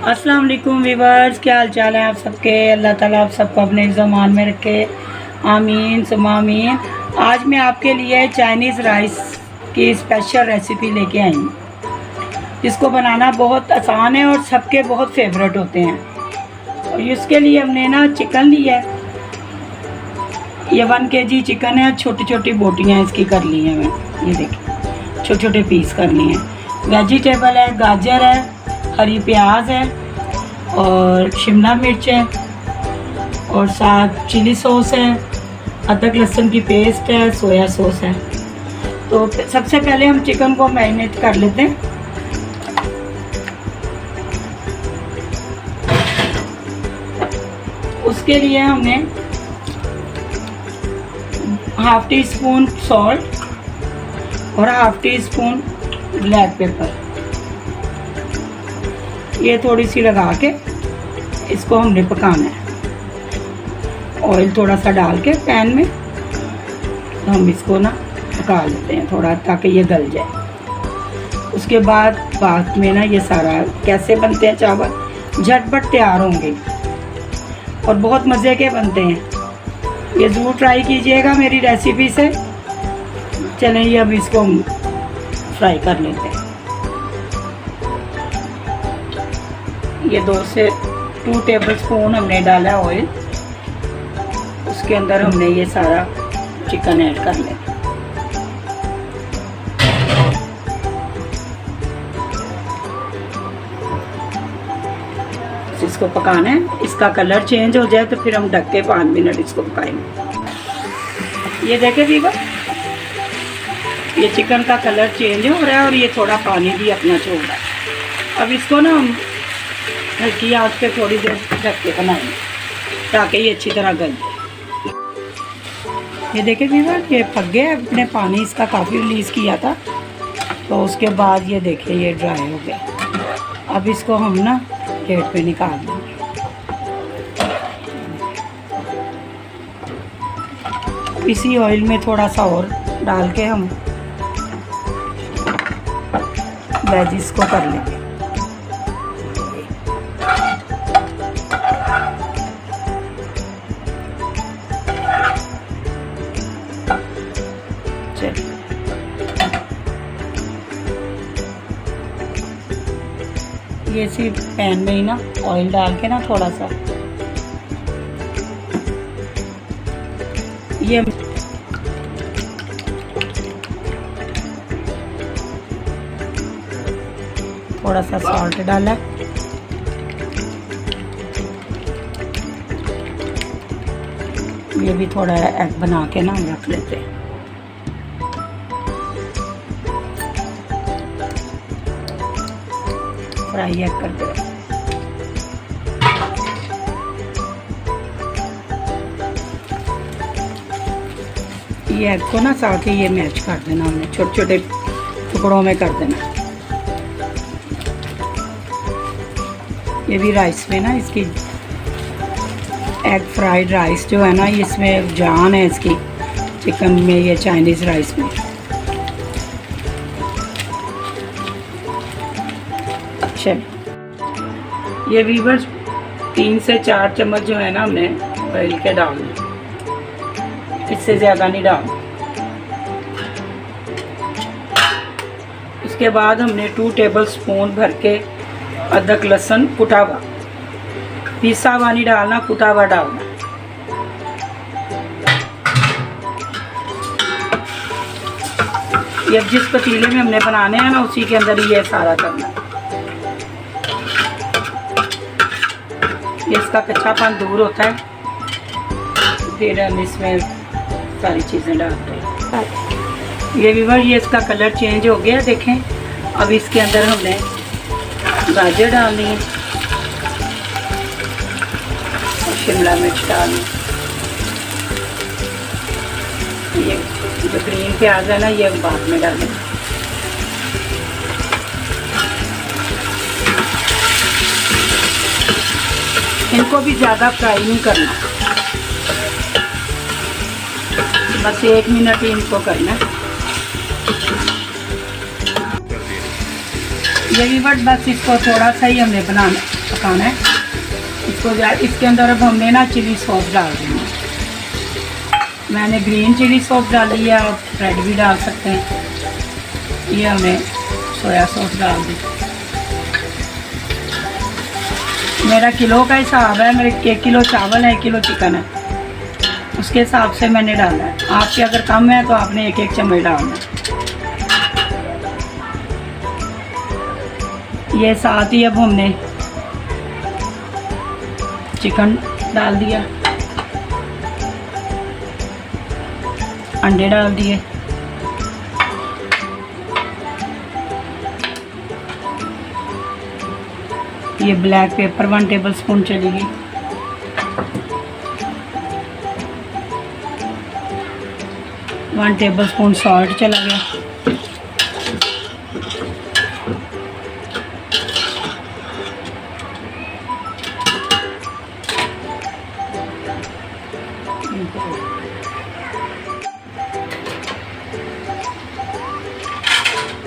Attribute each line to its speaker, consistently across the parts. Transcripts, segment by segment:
Speaker 1: अस्सलाम वालेकुम वीवर्स, क्या हाल चाल है आप सबके। अल्लाह ताला आप सबको अपने ज़मान में रखे, आमीन सुम्मा आमीन। आज मैं आपके लिए चाइनीज़ राइस की स्पेशल रेसिपी लेके आई हूँ, जिसको बनाना बहुत आसान है और सबके बहुत फेवरेट होते हैं। और इसके लिए हमने ना चिकन लिया है, ये 1 kg चिकन है। छोटी छोटी बोटियाँ इसकी कर ली हैं मैं, ये देखिए छोटे छोटे पीस करनी है। वेजिटेबल है, गाजर है, हरी प्याज है और शिमला मिर्च है और साथ चिली सॉस है, अदरक लहसुन की पेस्ट है, सोया सॉस है। तो सबसे पहले हम चिकन को मैरिनेट कर लेते हैं। उसके लिए हमने 1/2 टीस्पून सॉल्ट और 1/2 टीस्पून ब्लैक पेपर, ये थोड़ी सी लगा के इसको हमने पकाना है। ऑयल थोड़ा सा डाल के पैन में तो हम इसको ना पका लेते हैं थोड़ा, ताकि ये गल जाए। उसके बाद में ना ये सारा कैसे बनते हैं चावल, झटपट तैयार होंगे और बहुत मज़े के बनते हैं। ये ज़रूर ट्राई कीजिएगा मेरी रेसिपी से। चलें ये अब इसको हम फ्राई कर लेते हैं। ये 2 से 2 टेबलस्पून हमने डाला ऑयल, उसके अंदर हमने ये सारा चिकन ऐड कर लिया। इसको पकाना है, इसका कलर चेंज हो जाए तो फिर हम ढक के 5 मिनट इसको पकाएंगे। ये देखें दीवा, ये चिकन का कलर चेंज हो रहा है और ये थोड़ा पानी भी अपना छोड़ रहा है। अब इसको ना हम हल्की आंच पे थोड़ी देर ढक के बनाएंगे ताकि ये अच्छी तरह गल जाए। ये देखें व्यूअर, ये पक गया, अपने पानी इसका काफ़ी रिलीज़ किया था। तो उसके बाद ये देखिए ये ड्राई हो गया। अब इसको हम ना प्लेट पे निकाल देंगे। इसी ऑयल में थोड़ा सा और डाल के हम वेजिस को कर लेंगे। ये इसी पैन में ही ना ऑयल डाल के ना थोड़ा सा ये थोड़ा सा सॉल्ट डाला, ये भी थोड़ा एग बना के ना रख लेते हैं। फ्राई एग कर दे। ये एग को ना साथ ही ये मैच कर देना, हमने छोटे छोटे टुकड़ों में कर देना। ये भी राइस में ना इसकी एग फ्राइड राइस जो है ना, इसमें जान है इसकी चिकन में, ये चाइनीज़ राइस में। अच्छा, ये वीवर्स 3 से 4 चम्मच जो है ना हमने ऑयल के डालने, इससे ज़्यादा नहीं डालना। उसके बाद हमने 2 टेबलस्पून भर के अदरक लहसुन कुटा हुआ, पिसा हुआ नहीं डालना, कुटा हुआ डालना। ये जिस पतीले में हमने बनाने हैं ना उसी के अंदर ही ये सारा करना है। ये इसका कच्चापन दूर होता है, फिर हम इसमें सारी चीज़ें डालते हैं। ये व्यूअर, ये इसका कलर चेंज हो गया देखें। अब इसके अंदर हमने गाजर डालनी है और शिमला मिर्च डालनी। ये जो ग्रीन प्याज है ना, ये बाद में डालेंगे। इनको भी ज़्यादा फ्राई नहीं करना, बस 1 मिनट ही इनको करना। ये भी बस इसको थोड़ा सा ही हमने बनाना। पकाना है इसको। इसके अंदर अब हमने ना चिली सॉस डाल देना। मैंने ग्रीन चिली सॉस डाली है, आप रेड भी डाल सकते हैं। ये हमने सोया सॉस डाल दी। मेरा किलो का हिसाब है, मेरे 1 किलो चावल है, 1 किलो चिकन है, उसके हिसाब से मैंने डाला है। आपके अगर कम है तो आपने 1-1 चम्मच डालना है। ये साथ ही अब हमने चिकन डाल दिया, अंडे डाल दिए, ये ब्लैक पेपर 1 टेबलस्पून चलेगी, वन टेबलस्पून सॉल्ट चला गया,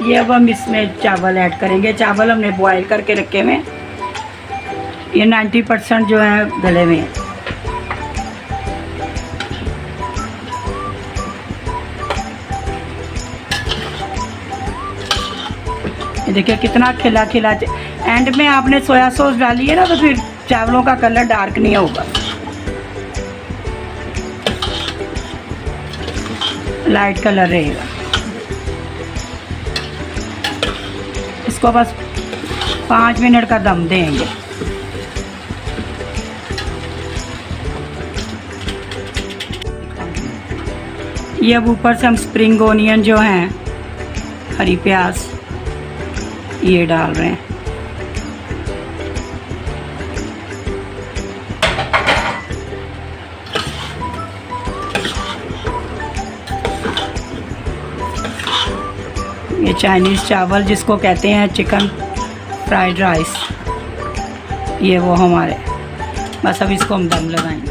Speaker 1: ये अब हम इसमें चावल ऐड करेंगे। चावल हमने बॉईल करके रखे हुए, ये 90% जो है गले में है। ये देखिए कितना खिला खिला। एंड में आपने सोया सॉस डाली है ना, तो फिर चावलों का कलर डार्क नहीं होगा, लाइट कलर रहेगा। इसको बस 5 मिनट का दम देंगे। ये अब ऊपर से हम स्प्रिंग ओनियन जो हैं, हरी प्याज, ये डाल रहे हैं। ये चाइनीज़ चावल जिसको कहते हैं चिकन फ्राइड राइस, ये वो हमारे। बस अब इसको हम दम लगाएंगे।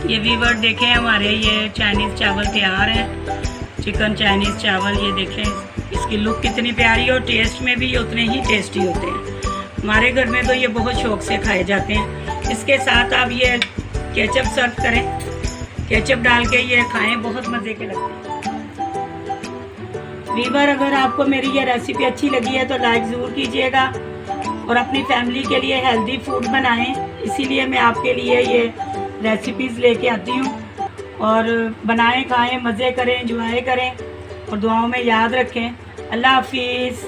Speaker 1: ये व्यूअर देखें, हमारे ये चाइनीज़ चावल तैयार हैं। चिकन चाइनीज़ चावल, ये देखें इसकी लुक कितनी प्यारी है और टेस्ट में भी ये उतने ही टेस्टी होते हैं। हमारे घर में तो ये बहुत शौक से खाए जाते हैं। इसके साथ आप ये केचप सर्व करें, केचप डाल के ये खाएं, बहुत मज़े के लगते हैं। व्यूअर, अगर आपको मेरी ये रेसिपी अच्छी लगी है तो लाइक ज़रूर कीजिएगा और अपनी फैमिली के लिए हेल्दी फूड बनाएं। इसीलिए मैं आपके लिए ये रेसिपीज़ लेके आती हूँ। और बनाएं, खाएं, मज़े करें, एंजॉय करें और दुआओं में याद रखें। अल्लाह हाफिज़।